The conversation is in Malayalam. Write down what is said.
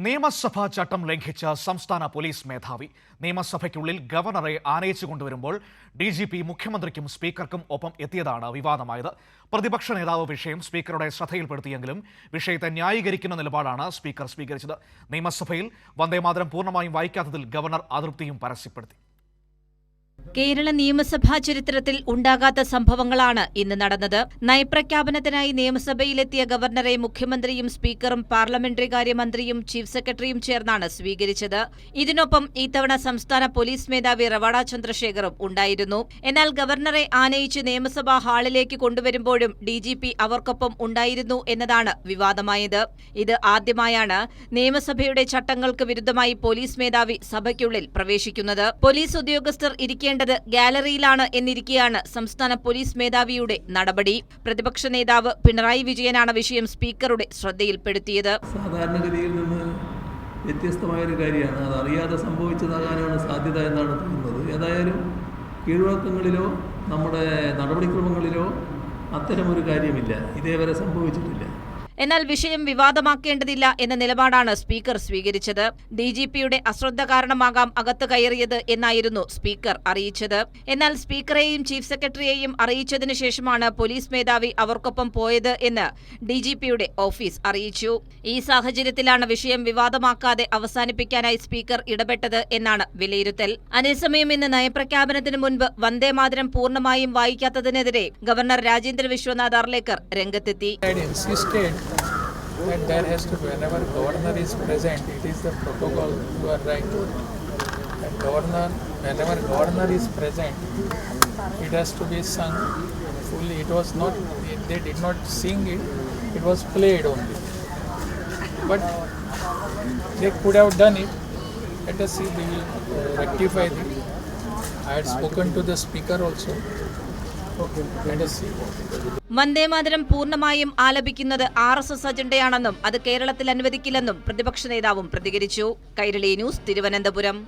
നിയമസഭാ ചട്ടം ലംഘിച്ച സംസ്ഥാന പോലീസ് മേധാവി നിയമസഭയ്ക്കുള്ളിൽ ഗവർണറെ ആനയിച്ചു കൊണ്ടുവരുമ്പോൾ ഡിജിപി മുഖ്യമന്ത്രിക്കും സ്പീക്കർക്കും ഒപ്പം എത്തിയതാണ് വിവാദമായത്. പ്രതിപക്ഷ നേതാവ് വിഷയം സ്പീക്കറുടെ ശ്രദ്ധയിൽപ്പെടുത്തിയെങ്കിലും വിഷയത്തെ ന്യായീകരിക്കുന്ന നിലപാടാണ് സ്പീക്കർ സ്വീകരിച്ചത്. നിയമസഭയിൽ വന്ദേമാതരം പൂർണ്ണമായും വായിക്കാത്തതിൽ ഗവർണർ അതൃപ്തിയും പരസ്യപ്പെടുത്തി. കേരള നിയമസഭാ ചരിത്രത്തിൽ ഉണ്ടാകാത്ത സംഭവങ്ങളാണ് ഇന്ന് നടന്നത്. നയപ്രഖ്യാപനത്തിനായി നിയമസഭയിലെത്തിയ ഗവർണറെ മുഖ്യമന്ത്രിയും സ്പീക്കറും പാർലമെന്ററികാര്യ മന്ത്രിയും ചീഫ് സെക്രട്ടറിയും ചേർന്നാണ് സ്വീകരിച്ചത്. ഇതിനൊപ്പം ഇത്തവണ സംസ്ഥാന പോലീസ് മേധാവി റവാഡ ചന്ദ്രശേഖറും ഉണ്ടായിരുന്നു. എന്നാൽ ഗവർണറെ ആനയിച്ച് നിയമസഭാ ഹാളിലേക്ക് കൊണ്ടുവരുമ്പോഴും ഡിജിപി അവർക്കൊപ്പം ഉണ്ടായിരുന്നു എന്നതാണ് വിവാദമായത്. ഇത് ആദ്യമായാണ് നിയമസഭയുടെ ചട്ടങ്ങൾക്ക് വിരുദ്ധമായി പോലീസ് മേധാവി സഭയ്ക്കുള്ളിൽ പ്രവേശിക്കുന്നത്. പോലീസ് ഉദ്യോഗസ്ഥർ ഇരിക്കേണ്ടത് ഗാലറിയിലാണ് എന്നിരിക്കെയാണ് സംസ്ഥാന പോലീസ് മേധാവിയുടെ നടപടി. പ്രതിപക്ഷ നേതാവ് പിണറായി വിജയനാണ് വിഷയം സ്പീക്കറുടെ ശ്രദ്ധയിൽപ്പെടുത്തിയത്. സാധാരണഗതിയിൽ നിന്ന് വ്യത്യസ്തമായ ഒരു കാര്യമാണ്. അത് അറിയാതെ സംഭവിച്ചതാകാനാണ് സാധ്യത എന്നാണ് തോന്നുന്നത്. ഏതായാലും കീഴ്വഴക്കങ്ങളിലോ നമ്മുടെ നടപടിക്രമങ്ങളിലോ അത്തരമൊരു കാര്യമില്ല, ഇതേവരെ സംഭവിച്ചിട്ടില്ല. എന്നാൽ വിഷയം വിവാദമാക്കേണ്ടതില്ല എന്ന നിലപാടാണ് സ്പീക്കർ സ്വീകരിച്ചത്. ഡിജിപിയുടെ അശ്രദ്ധ കാരണമാകാം അകത്ത് കയറിയത് എന്നായിരുന്നു സ്പീക്കർ അറിയിച്ചത്. എന്നാൽ സ്പീക്കറെയും ചീഫ് സെക്രട്ടറിയെയും അറിയിച്ചതിനു ശേഷമാണ് പോലീസ് മേധാവി അവർക്കൊപ്പം പോയത് എന്ന് ഡിജിപിയുടെ ഓഫീസ് അറിയിച്ചു. ഈ സാഹചര്യത്തിലാണ് വിഷയം വിവാദമാക്കാതെ അവസാനിപ്പിക്കാനായി സ്പീക്കർ ഇടപെട്ടത് എന്നാണ് വിലയിരുത്തൽ. അതേസമയം ഇന്ന് നയപ്രഖ്യാപനത്തിന് മുൻപ് വന്ദേമാതരം പൂർണ്ണമായും വായിക്കാത്തതിനെതിരെ ഗവർണർ രാജേന്ദ്ര വിശ്വനാഥ് അർലേക്കർ രംഗത്തെത്തി. That there has to be, whenever governor is present, it is the protocol, you are right. And whenever governor is present, it has to be sung fully. It was not, they did not sing it, it was played only. But they could have done it. Let us see, we will rectify it. I had spoken to the speaker also. Vande Mataram പൂർണ്ണമായും ആലപിക്കുന്നത് RSS അജണ്ടയാണെന്നും അത് കേരളത്തിൽ അനുവദിക്കില്ലെന്നും പ്രതിപക്ഷ നേതാവും പ്രതികരിച്ചു. കൈരളി ന്യൂസ്, തിരുവനന്തപുരം.